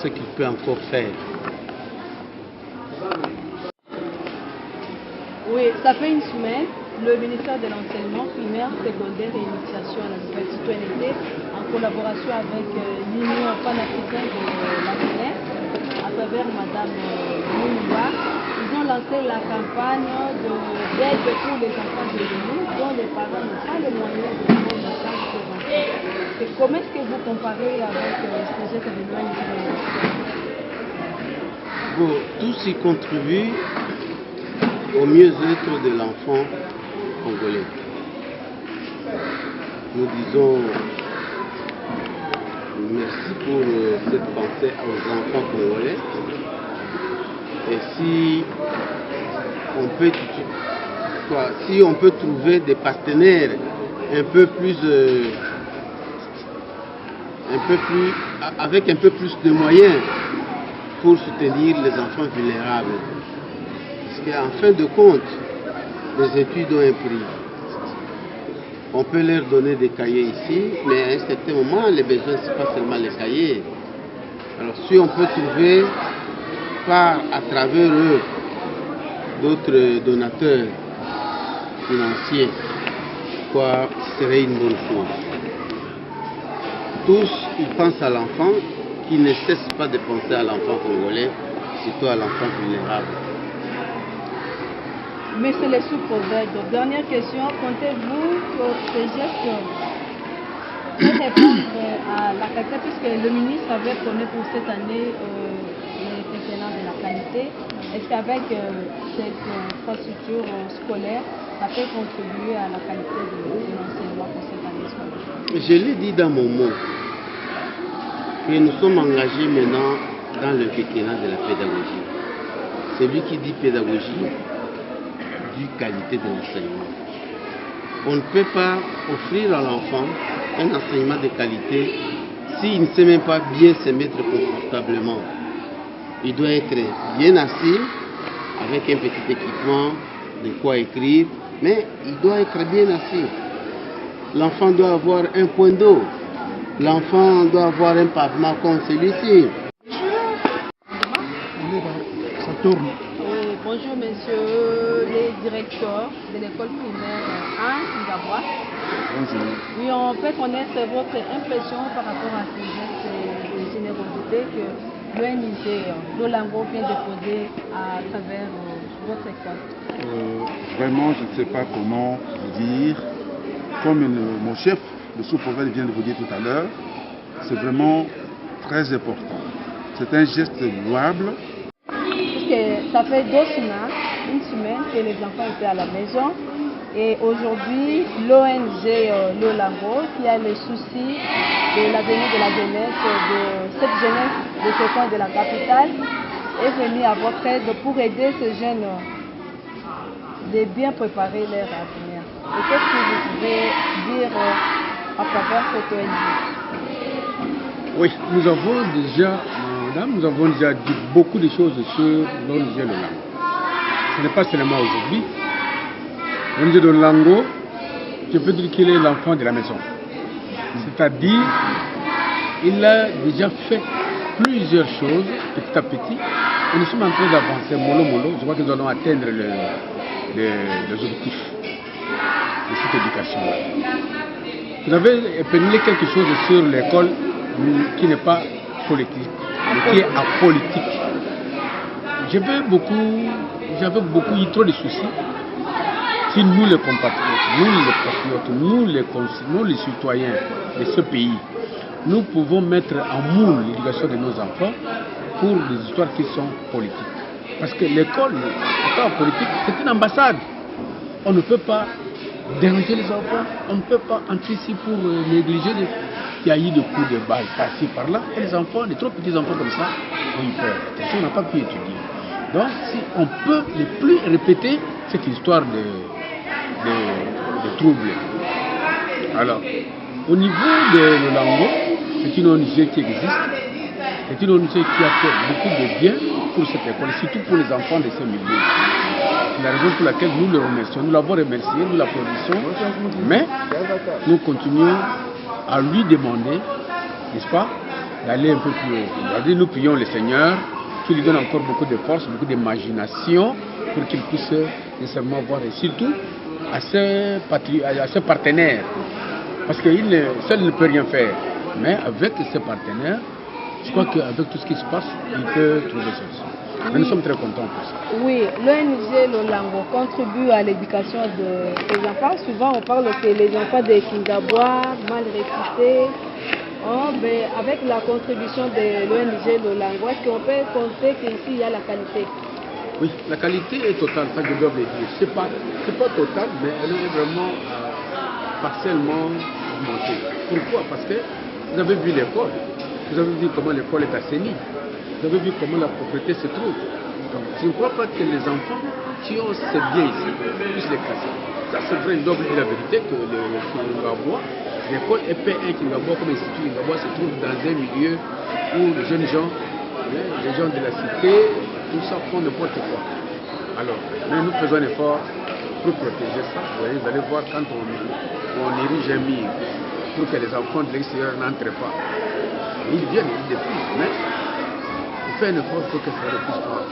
ce qu'il peut encore faire. Oui, ça fait une semaine, le ministère de l'Enseignement primaire, secondaire et initiation à la nouvelle citoyenneté, en collaboration avec l'Union panafricaine de la jeunesse, à travers Madame Mouniba, ils ont lancé la campagne d'aide pour les enfants de l'Union dont les parents n'ont pas les moyens de prendre en charge leurs enfants. Et comment est-ce que vous comparez avec ce projet de l'UNICEF? Bon, tous y contribuent au mieux-être de l'enfant congolais. Nous disons merci pour cette pensée aux enfants congolais. Et si on peut trouver des partenaires avec un peu plus de moyens pour soutenir les enfants vulnérables. Parce qu'en fin de compte, les études ont un prix. On peut leur donner des cahiers ici, mais à un certain moment, les besoins, ce n'est pas seulement les cahiers. Alors si on peut trouver à travers eux d'autres donateurs financiers, ce serait une bonne chose. Tous, ils pensent à l'enfant, qui ne cesse pas de penser à l'enfant congolais, surtout à l'enfant vulnérable. Monsieur le sous-prophète, dernière question, comptez-vous que ces gestes vont répondre à la qualité, puisque le ministre avait promis pour cette année les quinquennats de la qualité. Est-ce qu'avec cette infrastructure scolaire, ça peut contribuer à la qualité de l'enseignement pour cette année scolaire? Je l'ai dit dans mon mot, que nous sommes engagés maintenant dans le quinquennat de la pédagogie. Celui qui dit pédagogie, dit qualité de l'enseignement. On ne peut pas offrir à l'enfant un enseignement de qualité s'il ne sait même pas bien se mettre confortablement. Il doit être bien assis, avec un petit équipement, de quoi écrire, mais il doit être bien assis. L'enfant doit avoir un point d'eau. L'enfant doit avoir un pavement comme celui-ci. Ça tourne. Bonjour monsieur le directeur de l'école primaire Anne Ngabois. Bonjour. Oui, on peut connaître votre impression par rapport à ces gestes de générosité que l'ONG Lolango vient de poser à travers votre école. Vraiment, je ne sais pas comment vous dire. Comme mon chef, le sous-prophète, vient de vous dire tout à l'heure, c'est vraiment très important. C'est un geste louable. Puisque ça fait une semaine que les enfants étaient à la maison. Et aujourd'hui, l'ONG Lolango, qui a le souci de l'avenir de la jeunesse, de cette jeunesse de ce coin de la capitale, est venue à votre aide pour aider ces jeunes de bien préparer leur avenir. Et qu'est-ce que vous pouvez dire à travers cette ONG? Oui, nous avons déjà dit beaucoup de choses sur l'ONG Lolango. Ce n'est pas seulement aujourd'hui. L'ONG Lolango, je peux dire qu'il est l'enfant de la maison. C'est-à-dire, il a déjà fait plusieurs choses petit à petit. Et nous sommes en train d'avancer mollo mollo. Je crois que nous allons atteindre les objectifs de cette éducation-là. Vous avez épinglé quelque chose sur l'école qui n'est pas politique, mais qui est apolitique. J'avais beaucoup eu trop de soucis. Si nous les compatriotes, nous les patriotes, nous les citoyens de ce pays, nous pouvons mettre en moule l'éducation de nos enfants pour des histoires qui sont politiques. Parce que l'école, l'école politique, c'est une ambassade. On ne peut pas déranger les enfants, on ne peut pas entrer ici pour négliger qu'il y a eu des coups de balle par-ci, par-là. Et les enfants, les trop petits enfants comme ça, ont eu peur. Attention, on n'a pas pu étudier. Donc, si on peut ne plus répéter cette histoire de troubles. Alors, au niveau de Lolango, c'est une ONG qui existe. C'est une ONG qui a fait beaucoup de bien pour cette école, surtout pour les enfants de ce milieu. C'est la raison pour laquelle nous le remercions. Nous l'avons remercié, nous l'applaudissons, mais nous continuons à lui demander, n'est-ce pas, d'aller un peu plus haut. Aujourd'hui, nous prions le Seigneur qui lui donne encore beaucoup de force, beaucoup d'imagination pour qu'il puisse nécessairement voir et surtout à ses partenaires. Parce qu'il seul ne peut rien faire. Mais avec ses partenaires, je crois qu'avec tout ce qui se passe, il peut trouver des solutions. Mais nous sommes très contents pour ça. Oui, l'ONG Lolango contribue à l'éducation des enfants. Souvent, on parle que les enfants des Kingabois, mal réputés. Oh, mais avec la contribution de l'ONG Lolango, est-ce qu'on peut compter qu'ici, il y a la qualité? Oui, la qualité est totale, ça je dois le dire. Ce n'est pas total, mais elle est vraiment partiellement augmentée. Pourquoi? Parce que vous avez vu l'école, vous avez vu comment l'école est assainie, vous avez vu comment la propriété se trouve. Donc, je ne crois pas que les enfants qui ont ces biens ici puissent les casser. Ça, c'est vrai, il doit dire la vérité que le Kingabois, l'école EP1 Kingabois comme institut Kingabois se trouve dans un milieu où les jeunes gens, les gens de la cité, tout ça font n'importe quoi. Alors, mais nous faisons un effort pour protéger ça. Vous allez voir quand on érige un mur pour que les enfants de l'extérieur n'entrent pas. Ils viennent, ils défient, mais on fait un effort pour que ça ne puisse pas.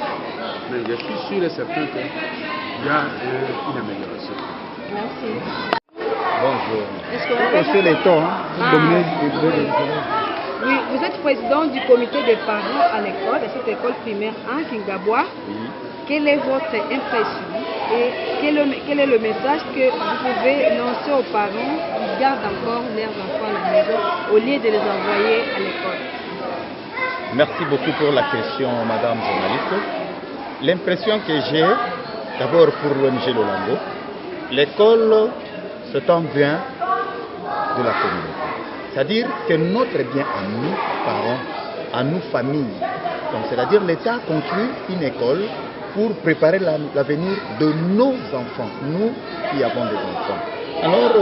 Mais je suis sûr et certain qu'il y a une amélioration. Merci. Bonjour. Est-ce qu'on peut... C'est les temps, Oui, vous êtes président du comité des parents à l'école, de cette école primaire en Kingabois. Oui. Quelle est votre impression et quel est le message que vous pouvez lancer aux parents qui gardent encore leurs enfants à la maison au lieu de les envoyer à l'école? Merci beaucoup pour la question, madame journaliste. L'impression que j'ai, d'abord pour l'ONG Lolango, l'école, c'est un bien de la communauté. C'est-à-dire que notre bien à nous, parents, à nous, familles. Donc, c'est-à-dire l'État construit une école pour préparer l'avenir de nos enfants, nous qui avons des enfants. Alors,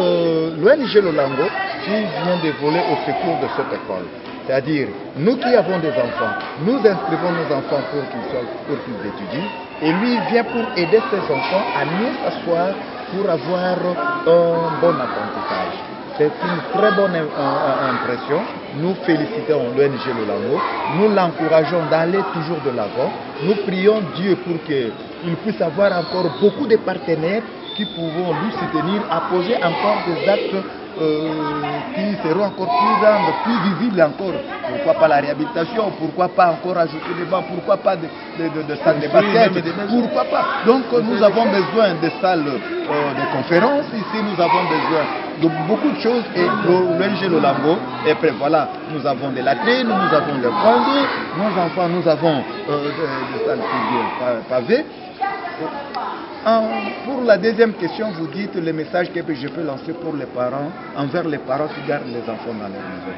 l'ONG Lolango, qui vient de voler au secours de cette école, c'est-à-dire nous qui avons des enfants, nous inscrivons nos enfants pour qu'ils étudient, et lui vient pour aider ses enfants à mieux s'asseoir pour avoir un bon apprentissage. C'est une très bonne impression. Nous félicitons l'ONG Lolango. Nous l'encourageons d'aller toujours de l'avant. Nous prions Dieu pour qu'il puisse avoir encore beaucoup de partenaires qui pourront nous soutenir à poser encore des actes qui seront encore plus grandes, plus visibles encore. Pourquoi pas la réhabilitation? Pourquoi pas encore ajouter des bancs? Pourquoi pas de salles de basket? Pourquoi pas? Donc nous avons besoin de salles de conférences. Ici nous avons besoin de beaucoup de choses et l'ONG Lolango est prêt. Voilà, nous avons des latrines, nous avons des points d'eau, nos enfants, nous avons des salles pavées. Pour la deuxième question, vous dites le message que je peux lancer pour les parents, envers les parents qui gardent les enfants dans leur maison.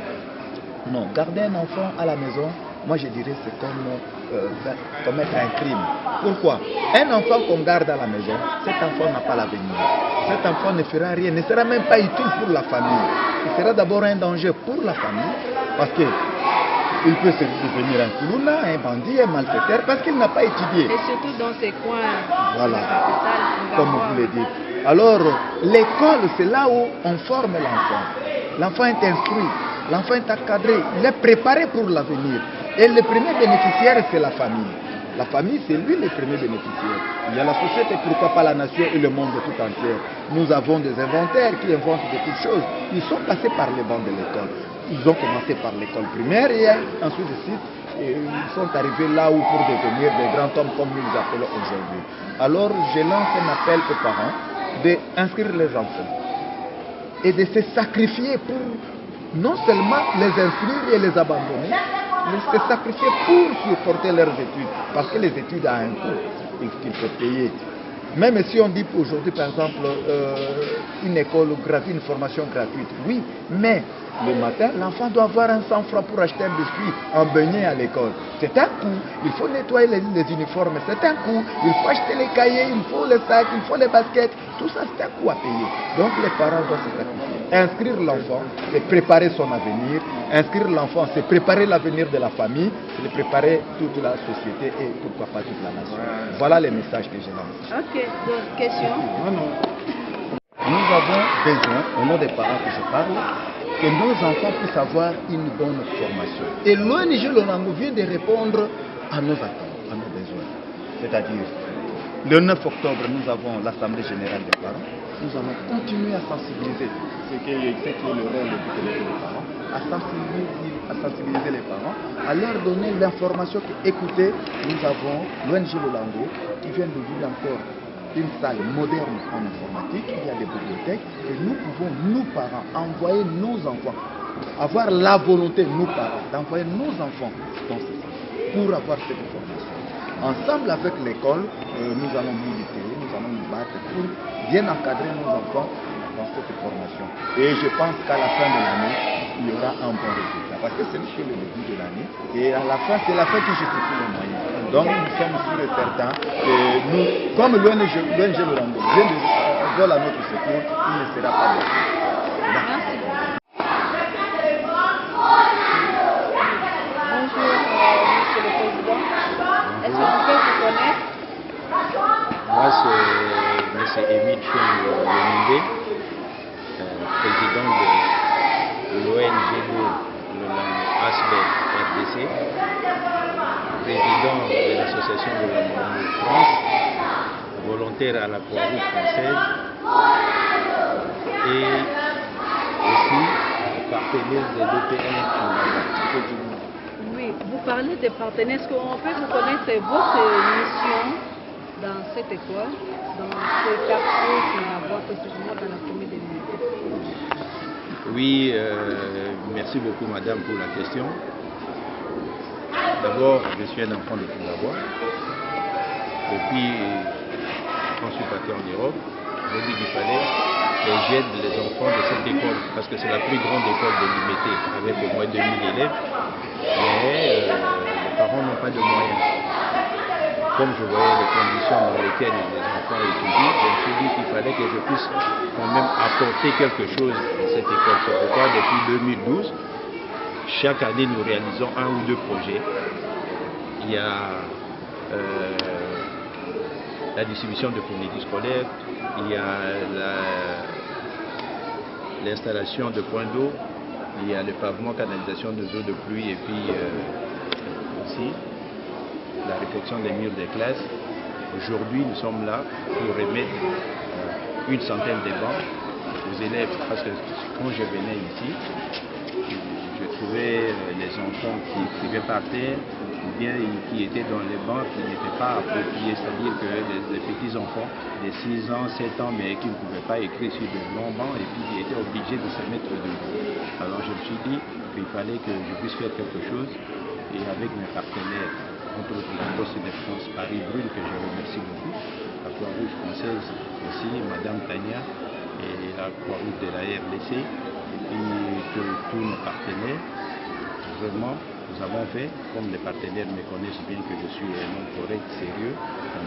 Non, garder un enfant à la maison, moi je dirais c'est comme commettre un crime. Pourquoi? Un enfant qu'on garde à la maison, cet enfant n'a pas l'avenir. Cet enfant ne fera rien, ne sera même pas utile pour la famille. Il sera d'abord un danger pour la famille, parce que il peut devenir un koulouna, un bandit, un malfaiteur, parce qu'il n'a pas étudié. Et surtout dans ces coins, voilà, la capitale, comme vous le dites. Alors, l'école, c'est là où on forme l'enfant. L'enfant est instruit, l'enfant est encadré, il est préparé pour l'avenir. Et le premier bénéficiaire, c'est la famille. La famille, c'est lui le premier bénéficiaire. Il y a la société, pourquoi pas la nation et le monde tout entier. Nous avons des inventaires qui inventent de toutes choses. Ils sont passés par les bancs de l'école. Ils ont commencé par l'école primaire et ensuite de suite, ils sont arrivés là où pour devenir des grands hommes comme nous les appelons aujourd'hui. Alors, je lance un appel aux parents d'inscrire les enfants et de se sacrifier pour non seulement les inscrire et les abandonner, mais se sacrifier pour supporter leurs études. Parce que les études ont un coût qu'il faut payer. Même si on dit aujourd'hui, par exemple, une école gratuite, une formation gratuite, oui, mais le matin, l'enfant doit avoir un 100 francs pour acheter un biscuit, un beignet à l'école. C'est un coût. Il faut nettoyer les uniformes, c'est un coût. Il faut acheter les cahiers, il faut les sacs, il faut les baskets. Tout ça, c'est un coût à payer. Donc les parents doivent se sacrifier. Inscrire l'enfant, c'est préparer son avenir. Inscrire l'enfant, c'est préparer l'avenir de la famille, c'est préparer toute la société et pourquoi pas toute la nation. Voilà les messages que je lance. Ok, donc question. Nous avons besoin, au nom des parents que je parle, que nos enfants puissent avoir une bonne formation. Et l'ONG Lolango vient de répondre à nos attentes, à nos besoins. C'est-à-dire, le 9 octobre, nous avons l'Assemblée générale des parents. Nous allons continuer à sensibiliser, ce qui est le rôle des parents, à sensibiliser les parents, à leur donner l'information que, écoutez, nous avons l'ONG Lolango qui vient d'ouvrir encore une salle moderne en informatique, il y a des bibliothèques, et nous pouvons, nous parents, envoyer nos enfants, avoir la volonté, nous parents, d'envoyer nos enfants dans ce sens, pour avoir cette formation. Ensemble avec l'école, nous allons militer, nous allons nous battre pour bien encadrer nos enfants dans cette formation. Et je pense qu'à la fin de l'année, il y aura un bon résultat. Parce que c'est le début de l'année. Et à la fin, c'est la fin qui justifie les moyens. Donc nous sommes sûrs et certains que nous, comme l'ONG Lolango vient de voler à notre secours, il ne sera pas bon. Merci. Bonjour, Monsieur le Président. Est-ce qu'on peut vous connaître? Moi, c'est M. Émile Chouin-Yominde, président de l'ONG Lolango Asbel RDC, président de l'association de Lolango France, volontaire à la Croix-Rouge française et aussi partenaire de l'EPN. Oui, vous parlez des partenaires. Est-ce qu'on peut vous connaître votre mission dans cette école, dans ce quartier qui va voir précisément dans la commune de l'Unité? Oui, merci beaucoup madame pour la question. D'abord, je suis un enfant de Kindabois. Depuis quand je suis parti en Europe, j'ai dit qu'il fallait que j'aide les enfants de cette école, parce que c'est la plus grande école de l'Unité, avec au moins 2000 élèves, mais les parents n'ont pas de moyens. Comme je voyais les conditions dans lesquelles les enfants étudient, je me suis dit qu'il fallait que je puisse quand même apporter quelque chose à cette école. C'est pourquoi depuis 2012, chaque année nous réalisons un ou deux projets. Il y a la distribution de fournitures scolaires, il y a l'installation de points d'eau, il y a le pavement, canalisation des eaux de pluie et puis aussi la réfection des murs des classes. Aujourd'hui, nous sommes là pour remettre une centaine de bancs aux élèves, parce que quand je venais ici, je trouvais les enfants qui écrivaient par terre, ou bien qui étaient dans les bancs qui n'étaient pas appropriés, c'est-à-dire que les petits enfants de 6 ans, 7 ans, mais qui ne pouvaient pas écrire sur de longs bancs et puis qui étaient obligés de se mettre debout. Alors je me suis dit qu'il fallait que je puisse faire quelque chose, et avec mes partenaires, entre autres la Poste de France Paris-Brûle, que je remercie beaucoup, la Croix-Rouge française aussi, Madame Tania, et la Croix-Rouge de la RDC, et puis tous nos partenaires. Vraiment, nous avons fait, comme les partenaires me connaissent bien que je suis un homme correct, sérieux,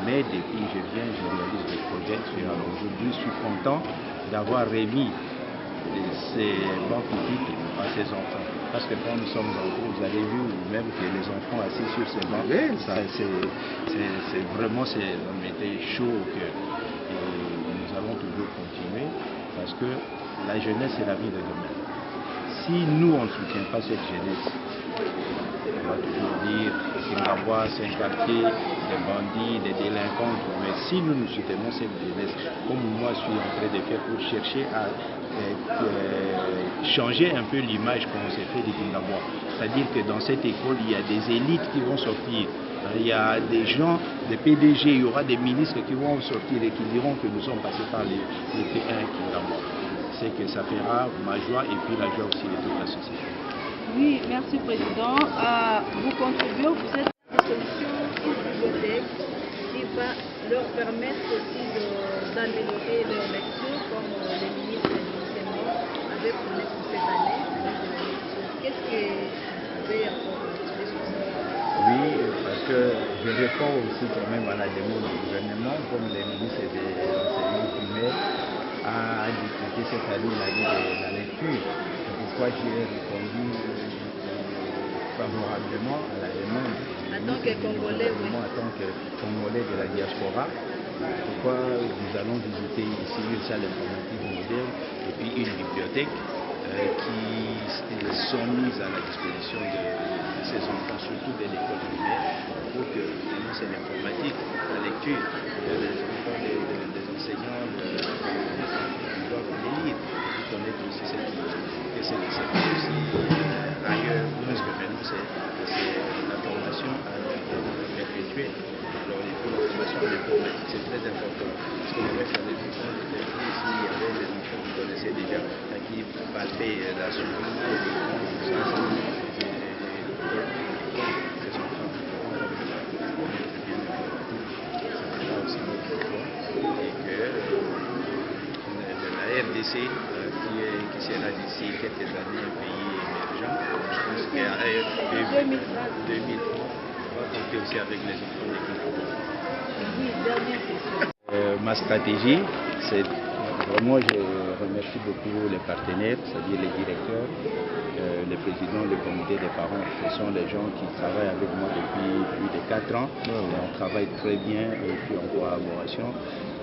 mais depuis que je viens, je réalise des projets. Alors aujourd'hui, je suis content d'avoir remis ces bancs pupitres à ces enfants. Parce que quand nous sommes entrés, vous avez vu même que les enfants assis sur ces bancs, c'est vraiment, on était chaud au cœur. Et nous allons toujours continuer, parce que la jeunesse, c'est la vie de demain. Si nous, on ne soutient pas cette jeunesse, on va toujours dire que Kindabois, c'est un quartier des bandits, des délinquants. Mais si nous soutenons cette jeunesse, comme moi je suis en train de faire pour chercher à changer un peu l'image qu'on s'est fait de Kindabois. C'est-à-dire que dans cette école, il y a des élites qui vont sortir. Il y a des gens, des PDG, il y aura des ministres qui vont sortir et qui diront que nous sommes passés par les P1 Kindabois. C'est que ça fera ma joie et puis la joie aussi de toute la société. Oui, merci Président. Vous contribuez, vous êtes à la solution une bibliothèque qui va leur permettre aussi d'améliorer leur lecture, comme les ministres initialement avaient promis pour cette année. Qu'est-ce que vous pouvez encore dire sur ça? Oui, parce que je réponds aussi quand même à la demande du gouvernement, comme les ministres des enseignements primaires a discuté cette année l'année de la lecture. C'est pourquoi j'ai répondu favorablement à la demande. En tant que Congolais, oui. En tant que Congolais de la diaspora, pourquoi nous allons visiter ici une salle informatique moderne et puis une bibliothèque. qui sont mises à la disposition de ces enfants, surtout de l'école primaire, pour que c'est l'informatique, la lecture, les enfants, les enseignants doivent les lire, pour connaître aussi ce qui se fait aussi ailleurs, moins que maintenant, c'est la formation perpétuelle. Alors, il faut la formation en informatique, c'est très important. Parce que moi, j'avais vu quand j'étais ici, il y avait des enfants qui connaissaient déjà, qui palpaient la souris, ces enfants aussi notre foi et que la RDC qui sera d'ici quelques années un pays émergent, je pense qu'à 2003 va compter aussi avec les enfants des Kinabos. Ma stratégie, c'est vraiment, je remercie beaucoup les partenaires, c'est-à-dire les directeurs, les présidents, le comité des parents. Ce sont les gens qui travaillent avec moi depuis plus de 4 ans. Et on travaille très bien et puis en collaboration.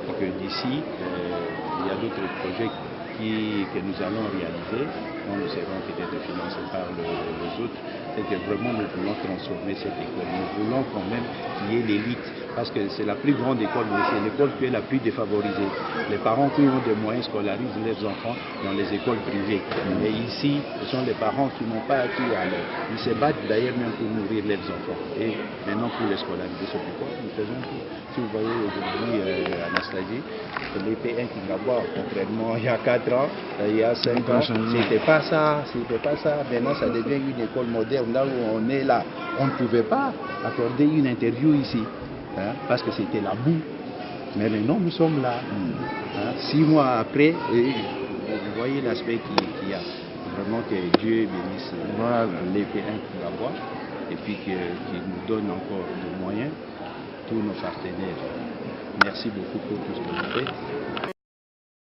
Et que d'ici, il y a d'autres projets que nous allons réaliser, dont nous serons peut-être financés par les autres. C'est que vraiment nous voulons transformer cette école. Nous voulons quand même qu'il y ait l'élite. Parce que c'est la plus grande école, mais c'est l'école qui est la plus défavorisée. Les parents qui ont des moyens scolarisent leurs enfants dans les écoles privées. Mais ici, ce sont les parents qui n'ont pas acquis à l'heure. Ils se battent d'ailleurs même pour nourrir leurs enfants. Et maintenant pour les scolariser. C'est pourquoi nous faisons tout. Si vous voyez aujourd'hui Anastasie, les P1 qui là-bas, contrairement il y a 4 ans, il y a 5 ans, c'était pas ça. Maintenant ça devient une école moderne. Là où on est là, on ne pouvait pas accorder une interview ici. Parce que c'était la boue. Mais maintenant, nous sommes là. 6 mois après, et vous voyez l'aspect qu'il y a. Vraiment que Dieu bénisse les P1 qui la voient et puis qu'il nous donne encore de moyens, tous nos partenaires. Merci beaucoup pour tout ce que vous faites.